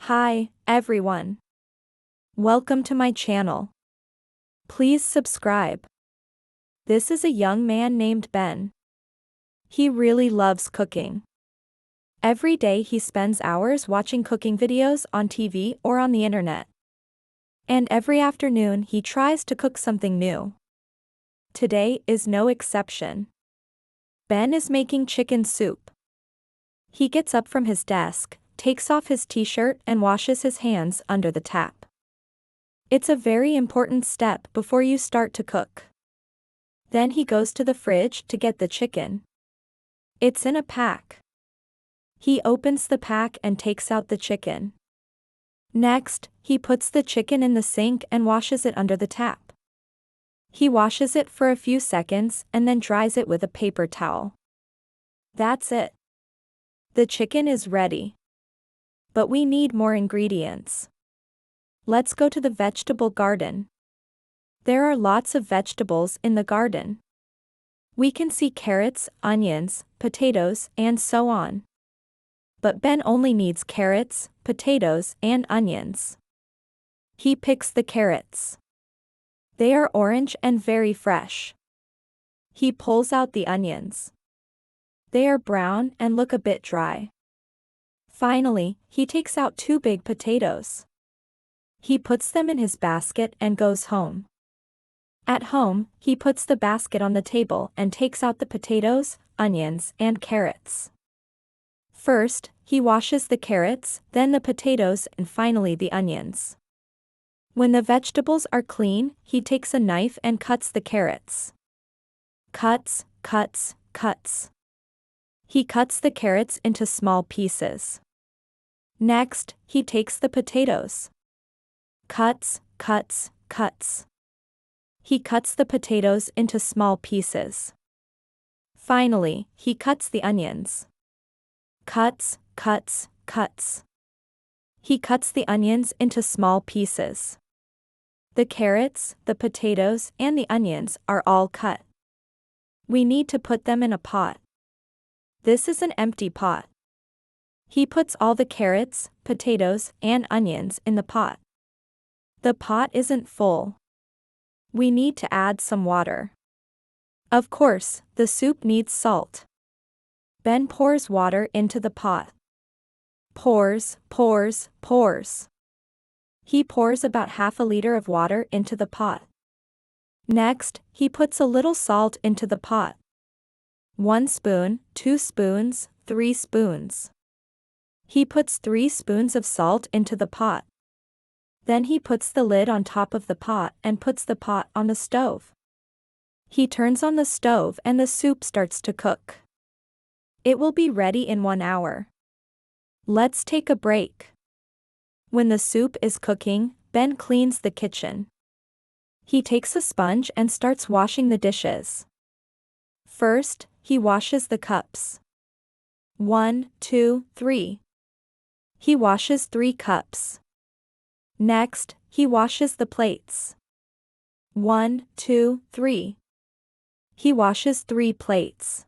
Hi, everyone. Welcome to my channel. Please subscribe. This is a young man named Ben. He really loves cooking. Every day he spends hours watching cooking videos on TV or on the internet. And every afternoon he tries to cook something new. Today is no exception. Ben is making chicken soup. He gets up from his desk, takes off his t-shirt and washes his hands under the tap. It's a very important step before you start to cook. Then he goes to the fridge to get the chicken. It's in a pack. He opens the pack and takes out the chicken. Next, he puts the chicken in the sink and washes it under the tap. He washes it for a few seconds and then dries it with a paper towel. That's it. The chicken is ready. But we need more ingredients. Let's go to the vegetable garden. There are lots of vegetables in the garden. We can see carrots, onions, potatoes, and so on. But Ben only needs carrots, potatoes, and onions. He picks the carrots. They are orange and very fresh. He pulls out the onions. They are brown and look a bit dry. Finally, he takes out 2 big potatoes. He puts them in his basket and goes home. At home, he puts the basket on the table and takes out the potatoes, onions, and carrots. First, he washes the carrots, then the potatoes, and finally the onions. When the vegetables are clean, he takes a knife and cuts the carrots. Cuts, cuts, cuts. He cuts the carrots into small pieces. Next, he takes the potatoes. Cuts, cuts, cuts. He cuts the potatoes into small pieces. Finally, he cuts the onions. Cuts, cuts, cuts. He cuts the onions into small pieces. The carrots, the potatoes, and the onions are all cut. We need to put them in a pot. This is an empty pot. He puts all the carrots, potatoes, and onions in the pot. The pot isn't full. We need to add some water. Of course, the soup needs salt. Ben pours water into the pot. Pours, pours, pours. He pours about half a liter of water into the pot. Next, he puts a little salt into the pot. 1 spoon, 2 spoons, 3 spoons. He puts 3 spoons of salt into the pot. Then he puts the lid on top of the pot and puts the pot on the stove. He turns on the stove and the soup starts to cook. It will be ready in 1 hour. Let's take a break. When the soup is cooking, Ben cleans the kitchen. He takes a sponge and starts washing the dishes. First, he washes the cups. 1, 2, 3. He washes 3 cups. Next, he washes the plates. 1, 2, 3. He washes 3 plates.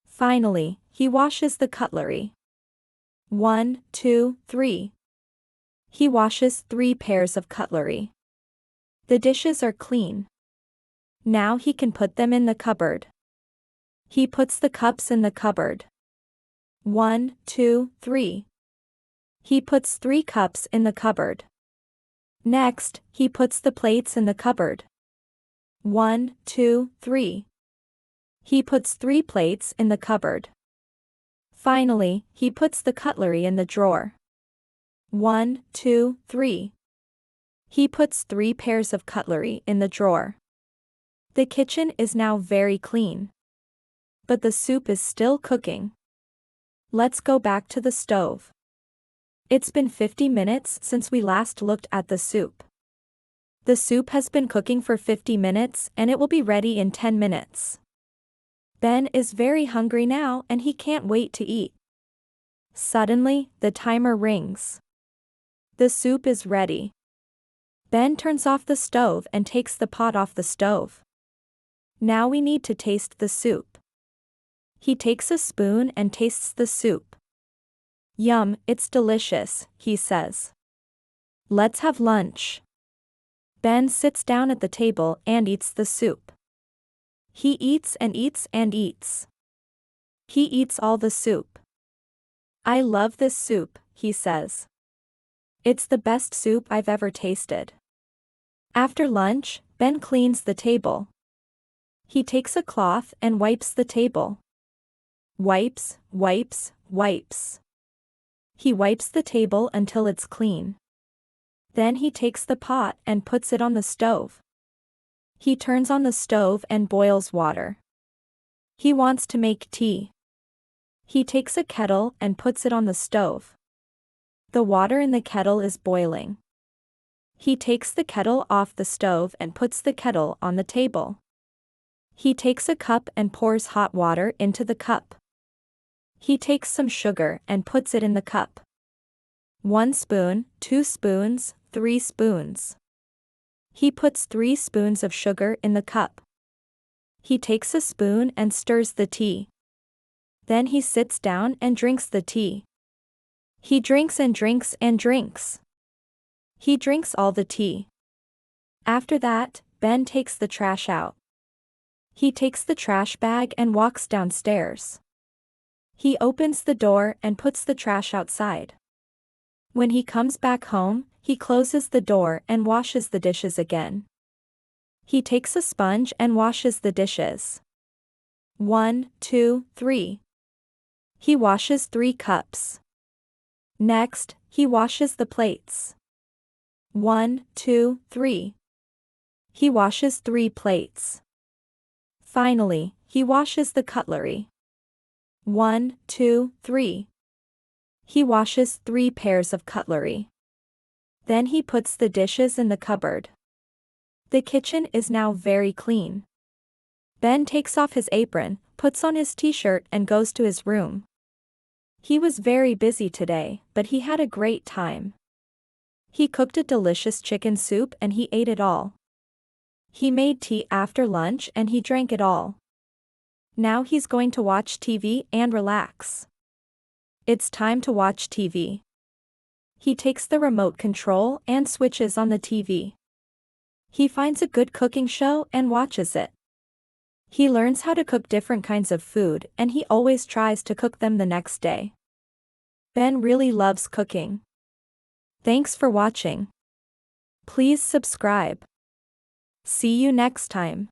Finally, he washes the cutlery. 1, 2, 3. He washes 3 pairs of cutlery. The dishes are clean. Now he can put them in the cupboard. He puts the cups in the cupboard. 1, 2, 3. He puts 3 cups in the cupboard. Next, he puts the plates in the cupboard. 1, 2, 3. He puts 3 plates in the cupboard. Finally, he puts the cutlery in the drawer. 1, 2, 3. He puts 3 pairs of cutlery in the drawer. The kitchen is now very clean. But the soup is still cooking. Let's go back to the stove. It's been 50 minutes since we last looked at the soup. The soup has been cooking for 50 minutes and it will be ready in 10 minutes. Ben is very hungry now and he can't wait to eat. Suddenly, the timer rings. The soup is ready. Ben turns off the stove and takes the pot off the stove. Now we need to taste the soup. He takes a spoon and tastes the soup. Yum, it's delicious, he says. Let's have lunch. Ben sits down at the table and eats the soup. He eats and eats and eats. He eats all the soup. I love this soup, he says. It's the best soup I've ever tasted. After lunch, Ben cleans the table. He takes a cloth and wipes the table. Wipes, wipes, wipes. He wipes the table until it's clean. Then he takes the pot and puts it on the stove. He turns on the stove and boils water. He wants to make tea. He takes a kettle and puts it on the stove. The water in the kettle is boiling. He takes the kettle off the stove and puts the kettle on the table. He takes a cup and pours hot water into the cup. He takes some sugar and puts it in the cup. 1 spoon, 2 spoons, 3 spoons. He puts 3 spoons of sugar in the cup. He takes a spoon and stirs the tea. Then he sits down and drinks the tea. He drinks and drinks and drinks. He drinks all the tea. After that, Ben takes the trash out. He takes the trash bag and walks downstairs. He opens the door and puts the trash outside. When he comes back home, he closes the door and washes the dishes again. He takes a sponge and washes the dishes. 1, 2, 3. He washes 3 cups. Next, he washes the plates. 1, 2, 3. He washes 3 plates. Finally, he washes the cutlery. 1, 2, 3. He washes 3 pairs of cutlery. Then he puts the dishes in the cupboard. The kitchen is now very clean. Ben takes off his apron, puts on his t-shirt and goes to his room. He was very busy today, but he had a great time. He cooked a delicious chicken soup and he ate it all. He made tea after lunch and he drank it all. Now he's going to watch TV and relax. It's time to watch TV. He takes the remote control and switches on the TV. He finds a good cooking show and watches it. He learns how to cook different kinds of food and he always tries to cook them the next day. Ben really loves cooking. Thanks for watching. Please subscribe. See you next time.